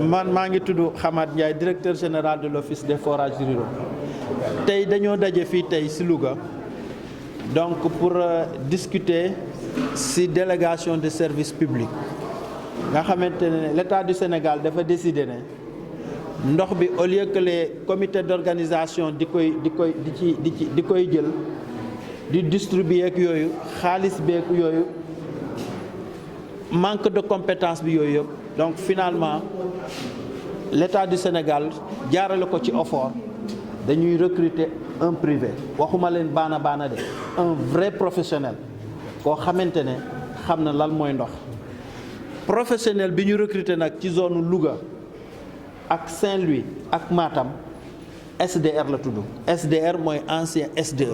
man maa ngi tudd Hamad Ndiaye directeur général de l'office des forages ruraux tey dañoo daje fii tey ci Louga donc pour discuter ci délégation de service public nga xamante ne l'État du Sénégal dafa décider ne ndox bi au lieu que les comités d'organisation di koy jël di distribuer ak yooyu xaalis beek yooyu manque de compétence bi yooyu yëpp donc finalement l'État du Sénégal jaarale ko ci OFOR dañuy recruter un privé waxuma leen baana de un vrai professionnel koo xamante ne xam na lan mooy ndox professionnel bi ñu recruter nag ci zone Louga ak Saint-Louis ak Matam SDR la tudd SDR mooy ancien SDE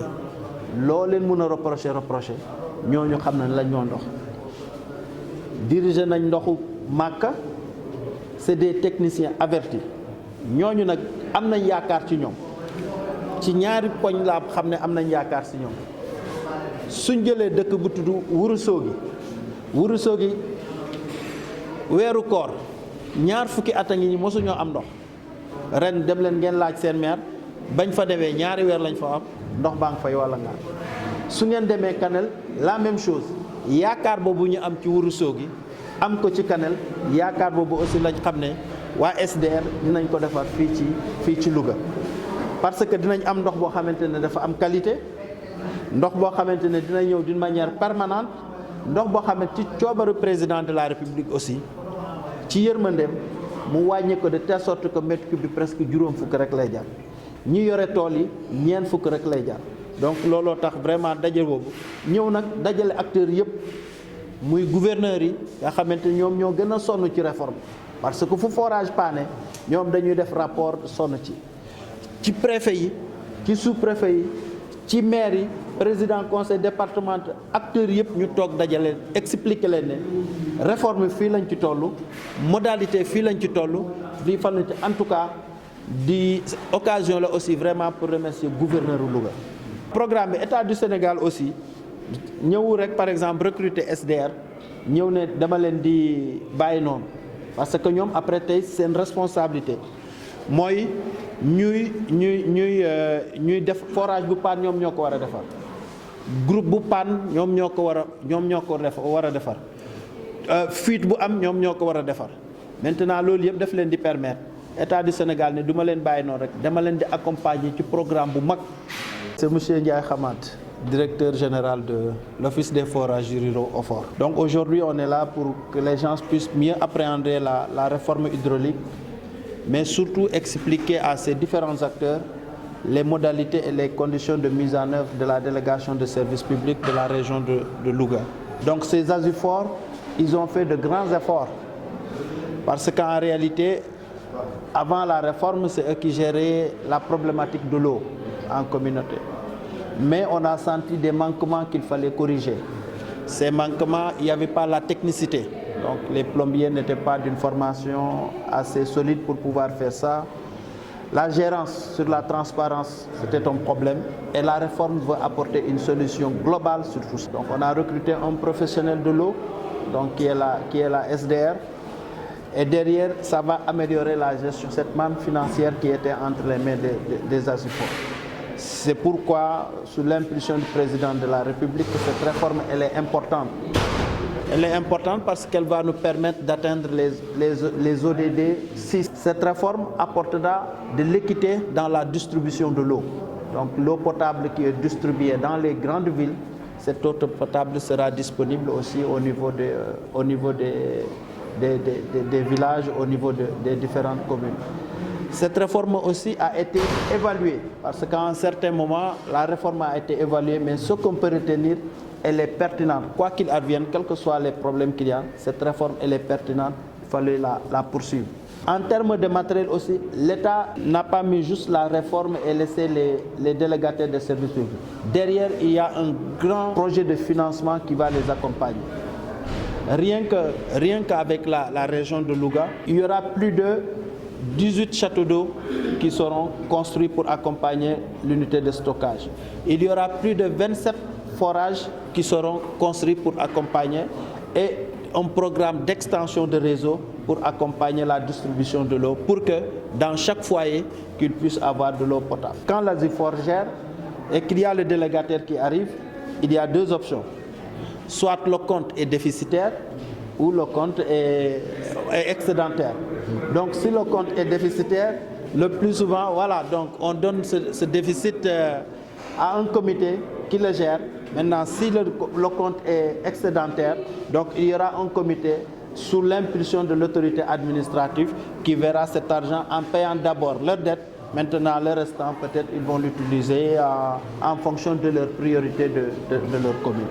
loo leen mën a reprocher ñooñu xam na lañ ñoo ndox diriger nañ ndoxu Màkka c'est des techniciens avertis ñooñu nag am nañ yaakaar ci ñoom ci ñaari poñ laa xam ne am nañ yaakaar ci ñoom suñ jëlee dëkk bu tudd Ourossogui weeru koor ñaar fukki at a ngi ñi mosuñoo am ndox ren dem leen ngeen laaj seen maire bañ fa demee ñaari weer lañ fa am ndox baa ngi fay walla ngaan su ngeen demee Kanel la même chose yaakaar boobu ñu am ci Ourossogui am ko ci Kanel yaakaar boobu aussi lañ xam ne waa SDR dinañ ko defar fii ci Louga parce que dinañ am ndox boo xamante ne dafa am qualité ndox boo xamante ne dina ñëw d'une manière permanente ndox boo xamante ci coobaru président de la République aussi ci yërmandeem mu wàññi ko de telle sorte que mètre cube bi presque juróom fukk rek lay jar ñi yore tool yi ñeent fukk rek lay jar donc looloo tax vraiment daje boobu ñëw nag dajale acteurs yëpp muy gouverneurs yi nga xamante ñoom ñoo gën a sonn ci réforme parce que fu forage paane ñoom dañuy def rapport sonn ci préfet yi ci sous-préfet yi ci maire yi président conseil départemental acteurs yëpp ñu toog dajale expliquer leen ne réforme fii lañ ci toll modalité fii lañ ci toll di fan lañ ci en tout cas di occasion la aussi vraiment pour remercier gouverneur Louga. programme bi État du Sénégal aussi ñëwu rek par exemple recruter SDR ñëw ne dama leen di bàyyi noonu parce que ñoom après tey seen responsabilité mooy ñuy def forage bu panne ñoom ñoo ko war a defar groupe bu panne ñoom ñoo ko war a defar fuite bu am ñoom ñoo ko war a defar maintenant loolu yëpp daf leen di permettre État du Sénégal ne du ma leen bàyyi noonu rek dama leen di accompagner ci programme bu mag. C'est monsieur Ndiaye Hamad, directeur général de l'Office des forages ruraux OFOR. Donc aujourd'hui, on est là pour que les gens puissent mieux appréhender la réforme hydraulique, mais surtout expliquer à ces différents acteurs les modalités et les conditions de mise en œuvre de la délégation de services publics de la région de Louga. Donc ces ASUFOR, ils ont fait de grands efforts parce qu'en réalité, avant la réforme, c'est eux qui géraient la problématique de l'eau en communauté. Mais on a senti des manquements qu'il fallait corriger. Ces manquements, il n'y avait pas la technicité. Donc les plombiers n'étaient pas d'une formation assez solide pour pouvoir faire ça. La gérance sur la transparence, c'était un problème. Et la réforme veut apporter une solution globale sur tout ça. Donc on a recruté un professionnel de l'eau, donc qui est la SDR. Et derrière, ça va améliorer la gestion, cette manne financière qui était entre les mains des ASUFOR. C'est pourquoi, sous l'impulsion du président de la République, cette réforme elle est importante. Elle est importante parce qu'elle va nous permettre d'atteindre les ODD 6. Cette réforme apportera de l'équité dans la distribution de l'eau. Donc l'eau potable qui est distribuée dans les grandes villes, cette eau potable sera disponible aussi au niveau des villages, au niveau des différentes communes. Cette réforme aussi a été évaluée, parce qu'à un certain moment, la réforme a été évaluée, mais ce qu'on peut retenir, elle est pertinente. Quoi qu'il advienne, quels que soient les problèmes qu'il y a, cette réforme, elle est pertinente, il fallait la poursuivre. En termes de matériel aussi, l'État n'a pas mis juste la réforme et laissé les délégataires des services publics. Derrière, il y a un grand projet de financement qui va les accompagner. Rien qu'avec la région de Louga, il y aura plus de 18 châteaux d'eau qui seront construits pour accompagner l'unité de stockage. Il y aura plus de 27 forages qui seront construits pour accompagner et un programme d'extension de réseau pour accompagner la distribution de l'eau, pour que dans chaque foyer, qu'ils puissent avoir de l'eau potable. Quand l'ASUFOR gère et qu'il y a le délégataire qui arrive, il y a deux options. Soit le compte est déficitaire ou le compte est excédentaire. Donc si le compte est déficitaire, le plus souvent, voilà, donc on donne ce déficit à un comité qui le gère. Maintenant, si le compte est excédentaire, donc il y aura un comité sous l'impulsion de l'autorité administrative qui verra cet argent en payant d'abord leurs dettes. Maintenant, le restant, peut-être, ils vont l'utiliser en fonction de leur priorité de leur commune.